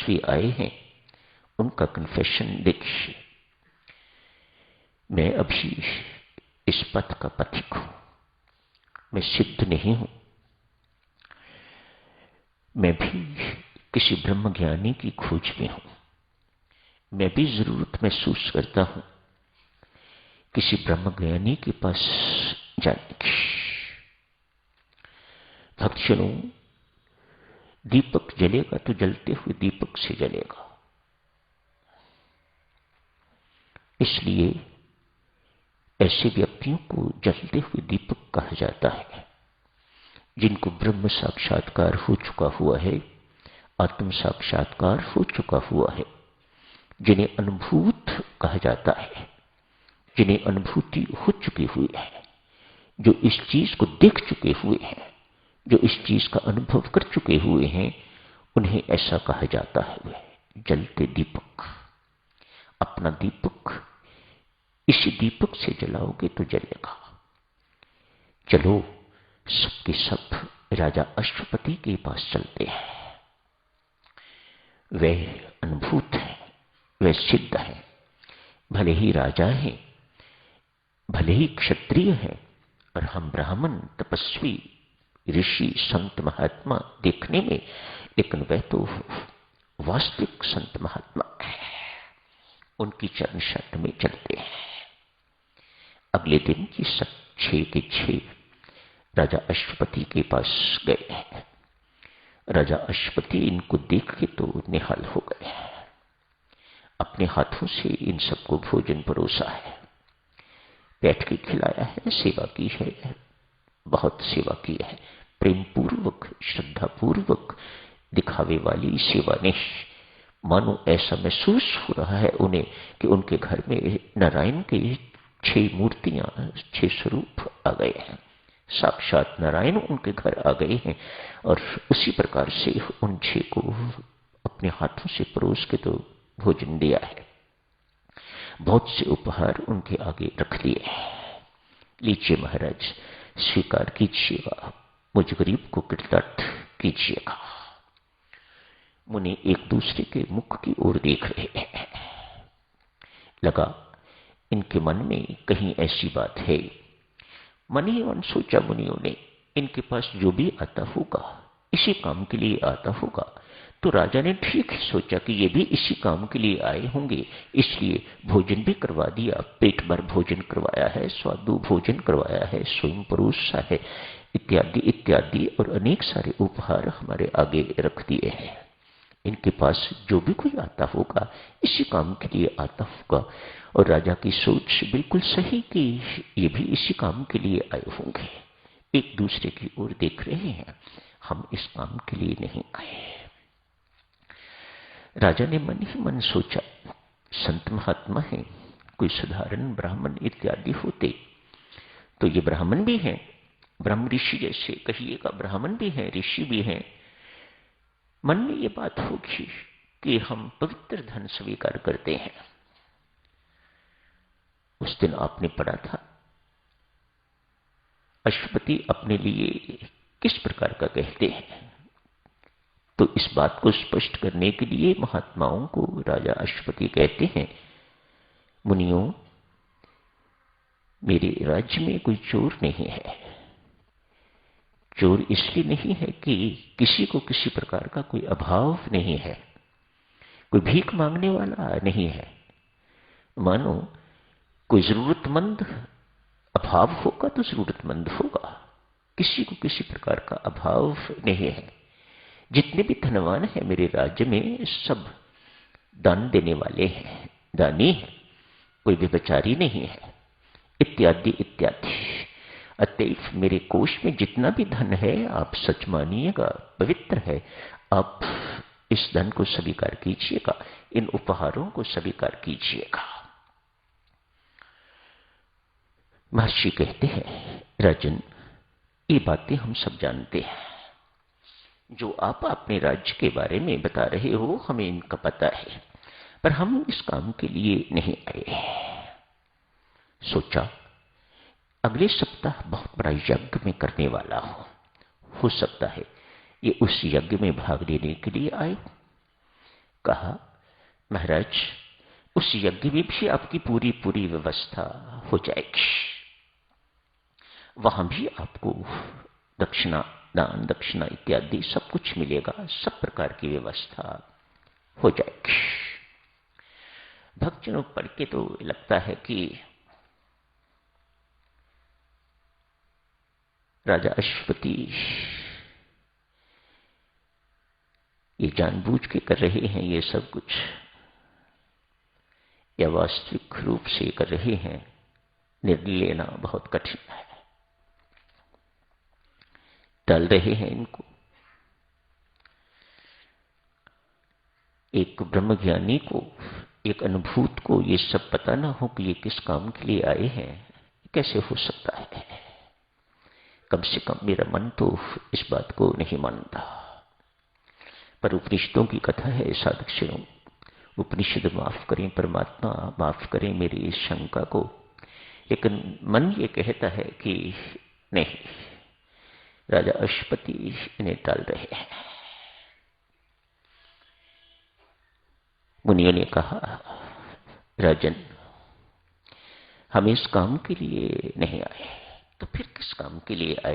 तपस्वी आए हैं उनका कन्फेशन देखिए। मैं अभी इस पथ का पथिक हूं, मैं सिद्ध नहीं हूं, मैं भी किसी ब्रह्म ज्ञानी की खोज में हूं, मैं भी जरूरत महसूस करता हूं किसी ब्रह्म ज्ञानी के पास जाने की। भक्तजनों, दीपक जलेगा तो जलते हुए दीपक से जलेगा। इसलिए ऐसे व्यक्तियों को जलते हुए दीपक कहा जाता है जिनको ब्रह्म साक्षात्कार हो चुका हुआ है, आत्म साक्षात्कार हो चुका हुआ है, जिन्हें अनुभूत कहा जाता है, जिन्हें अनुभूति हो चुकी हुई है, जो इस चीज को देख चुके हुए हैं, जो इस चीज का अनुभव कर चुके हुए हैं, उन्हें ऐसा कहा जाता है वे जलते दीपक। अपना दीपक इसी दीपक से जलाओगे तो जलेगा। चलो सबके सब राजा अश्वपति के पास चलते हैं। वे अनुभूत है, वे सिद्ध है, भले ही राजा हैं, भले ही क्षत्रिय हैं, और हम ब्राह्मण तपस्वी ऋषि संत महात्मा देखने में, लेकिन वह तो वास्तविक संत महात्मा है। उनकी चरण शरण में चलते हैं। अगले दिन की 6 के 6 राजा अश्वपति के पास गए हैं। राजा अश्वपति इनको देख के तो निहाल हो गए। अपने हाथों से इन सबको भोजन परोसा है, बैठ के खिलाया है, सेवा की है, बहुत सेवा की है, प्रेम पूर्वक श्रद्धा पूर्वक, दिखावे वाली सेवा नहीं। मानो ऐसा महसूस हो रहा है उन्हें कि उनके घर में नारायण के 6 मूर्तियां, 6 स्वरूप आ गए हैं। साक्षात नारायण उनके घर आ गए हैं और उसी प्रकार से उन 6 को अपने हाथों से परोस के तो भोजन दिया है। बहुत से उपहार उनके आगे रख दिए। लीजिए महाराज, स्वीकार कीजिएगा, मुझ गरीब को कृतार्थ कीजिएगा। मुनि एक दूसरे के मुख की ओर देख रहे हैं। लगा इनके मन में कहीं ऐसी बात है। मन ही मन सोचा मुनियों ने, इनके पास जो भी आता होगा इसी काम के लिए आता होगा। तो राजा ने ठीक ही सोचा कि ये भी इसी काम के लिए आए होंगे, इसलिए भोजन भी करवा दिया। पेट भर भोजन करवाया है, स्वादु भोजन करवाया है, स्वयं परोसा है, इत्यादि इत्यादि, और अनेक सारे उपहार हमारे आगे रख दिए हैं। इनके पास जो भी कोई आता होगा इसी काम के लिए आता होगा। और राजा की सोच बिल्कुल सही कि ये भी इसी काम के लिए आए होंगे। एक दूसरे की ओर देख रहे हैं, हम इस काम के लिए नहीं आए। राजा ने मन ही मन सोचा, संत महात्मा है, कोई साधारण ब्राह्मण इत्यादि होते तो ये ब्राह्मण भी हैं, ब्रह्म ऋषि जैसे कहिएगा, ब्राह्मण भी हैं, ऋषि भी हैं। मन में ये बात होगी कि हम पवित्र धन स्वीकार करते हैं। उस दिन आपने पढ़ा था अश्वपति अपने लिए किस प्रकार का कहते हैं। तो इस बात को स्पष्ट करने के लिए महात्माओं को राजा अश्वपति कहते हैं, मुनियों, मेरे राज्य में कोई चोर नहीं है। चोर इसलिए नहीं है कि किसी को किसी प्रकार का कोई अभाव नहीं है, कोई भीख मांगने वाला नहीं है। मानो कोई जरूरतमंद अभाव होगा तो जरूरतमंद होगा, किसी को किसी प्रकार का अभाव नहीं है। जितने भी धनवान हैं मेरे राज्य में सब दान देने वाले हैं, दानी हैं, कोई व्यभिचारी नहीं है, इत्यादि इत्यादि। अतएव मेरे कोष में जितना भी धन है आप सच मानिएगा, पवित्र है। आप इस धन को स्वीकार कीजिएगा, इन उपहारों को स्वीकार कीजिएगा। महर्षि कहते हैं, राजन, ये बातें हम सब जानते हैं। जो आप अपने राज्य के बारे में बता रहे हो हमें इनका पता है, पर हम इस काम के लिए नहीं आए। सोचा अगले सप्ताह बहुत बड़ा यज्ञ में करने वाला हो सकता है ये उस यज्ञ में भाग लेने के लिए आए। कहा, महाराज, उस यज्ञ में भी आपकी पूरी पूरी व्यवस्था हो जाएगी। वहां भी आपको दक्षिणा, दान दक्षिणा इत्यादि सब कुछ मिलेगा, सब प्रकार की व्यवस्था हो जाएगी। भक्तजनों, पढ़ के तो लगता है कि राजा अश्वपति ये जानबूझ के कर रहे हैं ये सब कुछ, या वास्तविक रूप से कर रहे हैं, निर्णय लेना बहुत कठिन है। टाल रहे हैं इनको। एक ब्रह्मज्ञानी को, एक अनुभूत को ये सब पता ना हो कि ये किस काम के लिए आए हैं, कैसे हो सकता है? कम से कम मेरा मन तो इस बात को नहीं मानता। पर उपनिषदों की कथा है साधक, उपनिषद माफ करें, परमात्मा माफ करें मेरी इस शंका को, लेकिन मन ये कहता है कि नहीं, राजा अश्वपति इन्हें टाल रहे हैं। मुनियों ने कहा, राजन, हम इस काम के लिए नहीं आए, तो फिर किस काम के लिए आए?